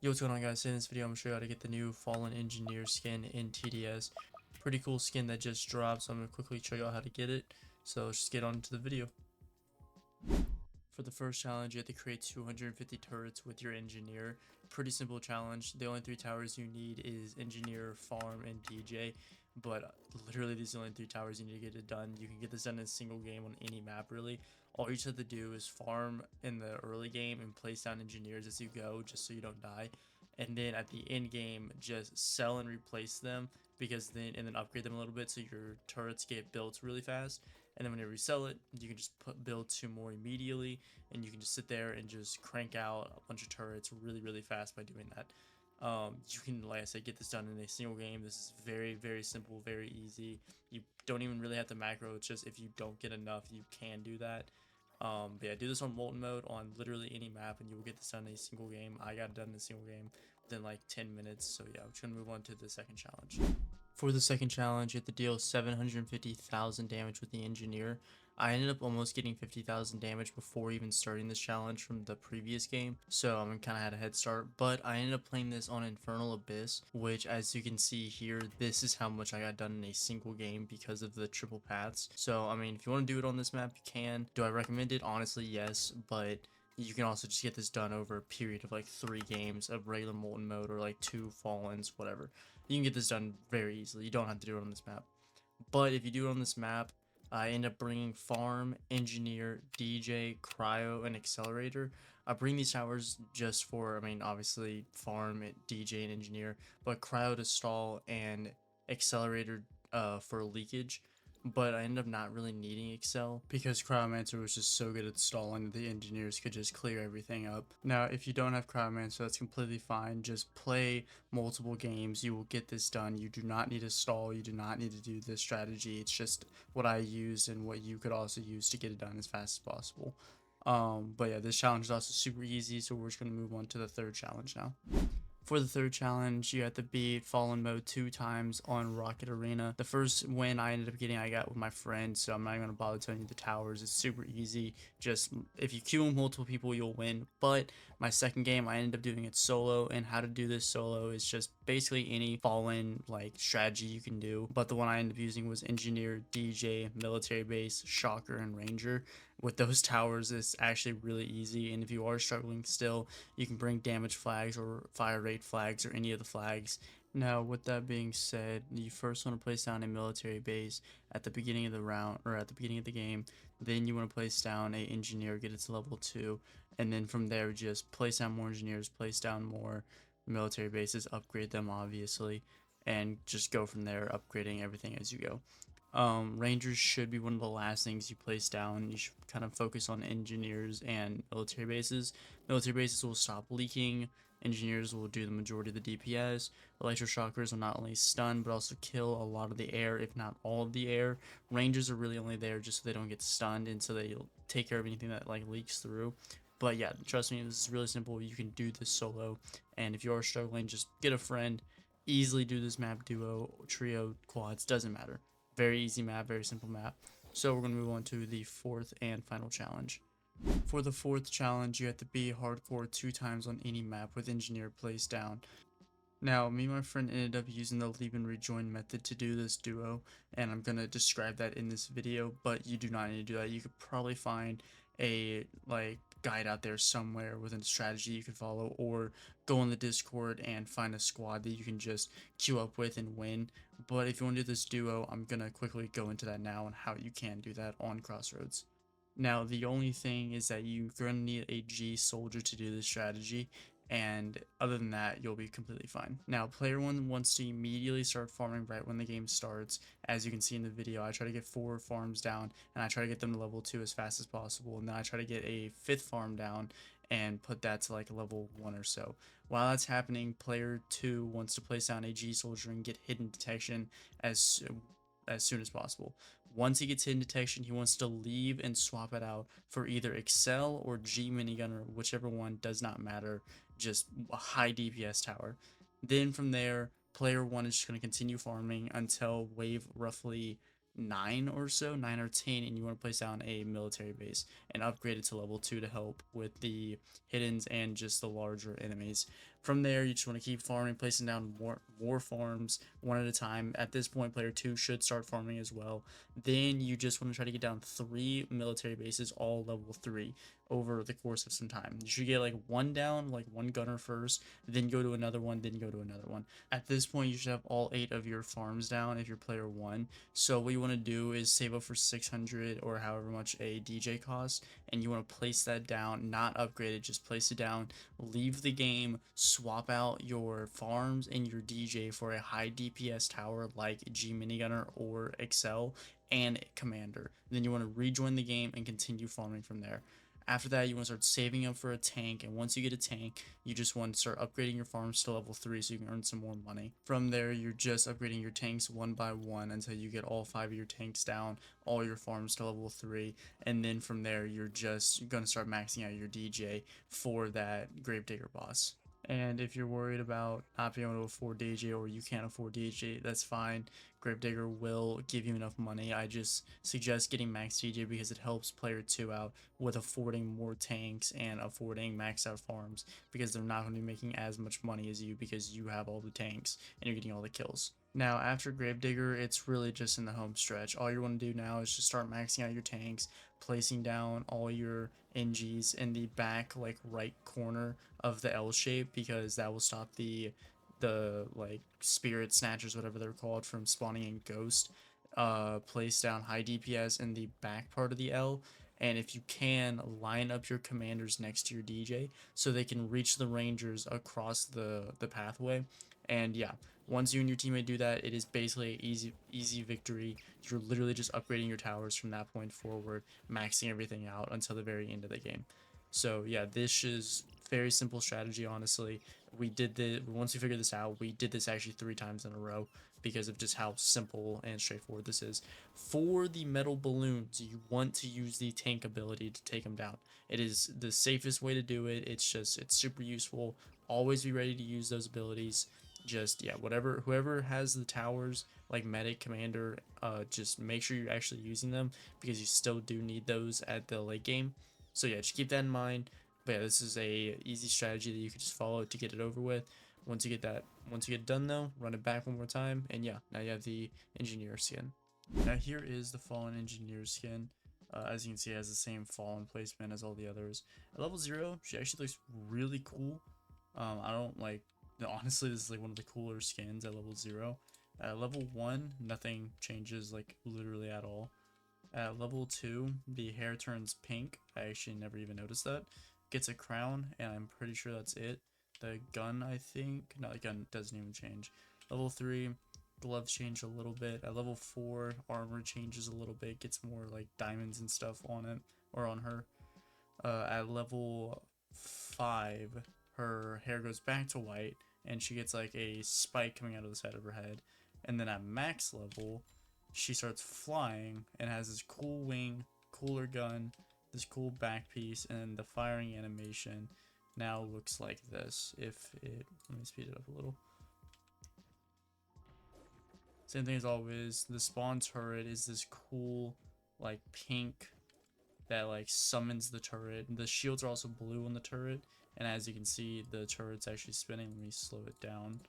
Yo, what's going on, guys? In this video, I'm going to show you how to get the new Fallen Engineer skin in TDS. Pretty cool skin that just dropped, so I'm going to quickly show you how to get it. So let's just get on to the video. For the first challenge, you have to create 250 turrets with your engineer. Pretty simple challenge. The only three towers you need is engineer, farm, and DJ. But literally, these are the only three towers you need to get it done. You can get this done in a single game on any map, really. All you just have to do is farm in the early game and place down engineers as you go, just so you don't die. And then at the end game, just sell and replace them, and then upgrade them a little bit so your turrets get built really fast. And then whenever you sell it, you can just build two more immediately, and you can just sit there and just crank out a bunch of turrets really fast by doing that. You can, like I said, get this done in a single game. This is very simple, very easy. You don't even really have to macro. It's just if you don't get enough, you can do that. But yeah, do this on molten mode on literally any map, and you will get this done in a single game. I got it done in a single game within like 10 minutes. So yeah, I'm just gonna move on to the second challenge. For the second challenge, you have to deal 750,000 damage with the engineer. I ended up almost getting 50,000 damage before even starting this challenge from the previous game, so I kind of had a head start, but I ended up playing this on Infernal Abyss, which, as you can see here, this is how much I got done in a single game because of the triple paths. So I mean, if you want to do it on this map, you can. Do I recommend it? Honestly, yes, but you can also just get this done over a period of like 3 games of regular molten mode or like 2 fallens, whatever. You can get this done very easily. You don't have to do it on this map. But if you do it on this map, I end up bringing farm, engineer, DJ, cryo, and accelerator. I bring these towers just for, I mean, obviously farm, DJ, and engineer, but cryo to stall and accelerator for leakage. But I ended up not really needing Excel because Cryomancer was just so good at stalling that the engineers could just clear everything up. Now, if you don't have Cryomancer, that's completely fine. Just play multiple games. You will get this done. You do not need to stall. You do not need to do this strategy. It's just what I used and what you could also use to get it done as fast as possible. But yeah, this challenge is also super easy, so we're just going to move on to the third challenge now. For the third challenge, you have to beat Fallen mode 2 times on Rocket Arena. The first win I ended up getting, I got with my friend, so I'm not going to bother telling you the towers. It's super easy. Just, if you queue multiple people, you'll win. But my second game, I ended up doing it solo, and how to do this solo is just basically any Fallen, like, strategy you can do. But the one I ended up using was Engineer, DJ, Military Base, Shocker, and Ranger. With those towers, it's actually really easy, and if you are struggling still, you can bring damage flags or fire rate flags or any of the flags. Now, with that being said, you first want to place down a military base at the beginning of the round, or at the beginning of the game. Then you want to place down a engineer, get it to level 2, and then from there just place down more engineers, place down more military bases, upgrade them obviously, and just go from there, upgrading everything as you go. Rangers should be one of the last things you place down. You should kind of focus on engineers and military bases. Military bases will stop leaking. Engineers will do the majority of the DPS. Electroshockers will not only stun, but also kill a lot of the air, if not all of the air. Rangers are really only there just so they don't get stunned, and so they'll take care of anything that like leaks through. But yeah, trust me, this is really simple. You can do this solo, and if you are struggling, just get a friend. Easily do this map duo, trio, quads, doesn't matter. Very easy map, very simple map. So we're going to move on to the fourth and final challenge. For the fourth challenge, you have to be hardcore 2 times on any map with engineer placed down. Now, me and my friend ended up using the leave and rejoin method to do this duo, and I'm going to describe that in this video, but you do not need to do that. You could probably find a guide out there somewhere with a strategy you could follow, or go on the Discord and find a squad that you can just queue up with and win. But if you want to do this duo, I'm going to quickly go into that now and how you can do that on Crossroads. Now, the only thing is that you're going to need a G soldier to do this strategy, and other than that, you'll be completely fine. Now, player 1 wants to immediately start farming right when the game starts. As you can see in the video, I try to get 4 farms down, and I try to get them to level 2 as fast as possible, and then I try to get a 5th farm down and put that to like level 1 or so. While that's happening, player 2 wants to place down a G soldier and get hidden detection as soon as possible. Once he gets hidden detection, he wants to leave and swap it out for either Excel or G minigunner, whichever one, does not matter, just a high DPS tower. Then from there, player 1 is just going to continue farming until wave roughly 9 or so, 9 or 10, and you want to place down a military base and upgrade it to level 2 to help with the hiddens and just the larger enemies. From there, you just want to keep farming, placing down more farms one at a time. At this point, player 2 should start farming as well. Then you just want to try to get down 3 military bases, all level 3, over the course of some time. You should get like one down, like one gunner first, then go to another one, then go to another one. At this point, you should have all 8 of your farms down if you're player 1. So what you want to do is save up for 600 or however much a DJ costs, and you want to place that down, not upgrade it, just place it down, leave the game, swap out your farms and your DJ for a high DPS tower like G Minigunner or Excel and Commander. Then you want to rejoin the game and continue farming from there. After that, you want to start saving up for a tank, and once you get a tank, you just want to start upgrading your farms to level 3 so you can earn some more money. From there, you're just upgrading your tanks one by one until you get all 5 of your tanks down, all your farms to level 3, and then from there, you're just going to start maxing out your DJ for that Gravedigger boss. And if you're worried about not being able to afford DJ or you can't afford DJ, that's fine. Gravedigger will give you enough money. I just suggest getting max DJ because it helps player 2 out with affording more tanks and affording max out farms, because they're not going to be making as much money as you because you have all the tanks and you're getting all the kills. Now, after Gravedigger, it's really just in the home stretch. All you want to do now is just start maxing out your tanks, placing down all your NGs in the back, like, right corner of the L shape, because that will stop the like spirit snatchers, whatever they're called, from spawning in Ghost. Place down high DPS in the back part of the L, and if you can, line up your commanders next to your DJ so they can reach the rangers across the pathway. And yeah, once you and your teammate do that, it is basically an easy victory. You're literally just upgrading your towers from that point forward, maxing everything out until the very end of the game. So yeah, this is very simple strategy, honestly. Once we figured this out, we did this actually 3 times in a row because of just how simple and straightforward this is. For the metal balloons, you want to use the tank ability to take them down. It is the safest way to do it. It's super useful. Always be ready to use those abilities. Just, yeah, whoever has the towers, like medic, commander, just make sure you're actually using them, because you still do need those at the late game. So yeah, just keep that in mind. But yeah, this is a easy strategy that you can just follow to get it over with. Once you get it done though, run it back one more time, and yeah, now you have the engineer skin. Now here is the fallen engineer skin. As you can see, it has the same fallen placement as all the others. At level 0, she actually looks really cool. I don't like, honestly, this is like one of the cooler skins at level 0. At level 1, nothing changes like literally at all. At level 2, the hair turns pink. I actually never even noticed that. Gets a crown, and I'm pretty sure that's it. The gun, I think, no, the gun doesn't even change. Level 3, gloves change a little bit. At level 4, armor changes a little bit, gets more like diamonds and stuff on it, or on her. At level 5, her hair goes back to white, and she gets like a spike coming out of the side of her head. And then at max level, she starts flying and has this cool wing, cooler gun, this cool back piece, and the firing animation now looks like this. Let me speed it up a little. Same thing as always, the spawn turret is this cool like pink that like summons the turret. The shields are also blue on the turret, and as you can see, the turret's actually spinning. Let me slow it down,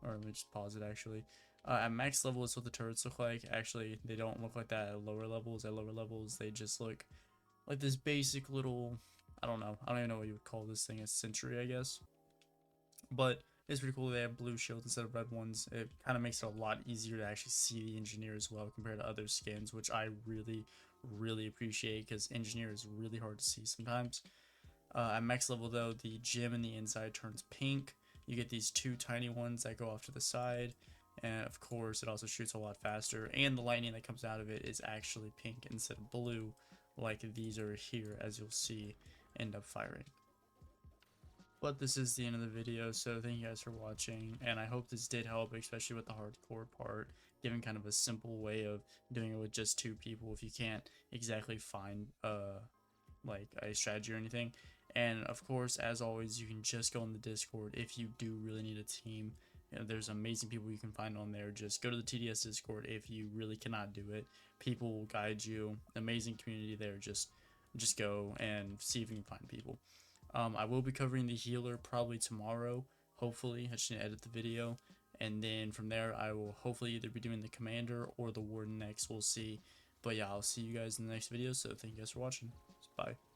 or let me just pause it actually. At max level, is what the turrets look like. Actually, they don't look like that at lower levels. At lower levels, they just look like this basic little, I don't even know what you would call this thing, a sentry, I guess. But it's pretty cool. They have blue shields instead of red ones. It kind of makes it a lot easier to actually see the engineer as well compared to other skins, which I really appreciate, because engineer is really hard to see sometimes. At max level though, the gem in the inside turns pink. You get these 2 tiny ones that go off to the side, and of course it also shoots a lot faster, and the lightning that comes out of it is actually pink instead of blue, like these are here, as you'll see end up firing. But this is the end of the video, so thank you guys for watching, and I hope this did help, especially with the hardcore part, giving kind of a simple way of doing it with just 2 people if you can't exactly find like a strategy or anything. And of course, as always, you can just go on the Discord if you do really need a team. You know, there's amazing people you can find on there. Just go to the TDS Discord if you really cannot do it. People will guide you. Amazing community there. Just go and see if you can find people. I will be covering the healer probably tomorrow. Hopefully, I just need to edit the video, and then from there I will hopefully either be doing the commander or the warden next. We'll see. But yeah, I'll see you guys in the next video. So thank you guys for watching. Bye.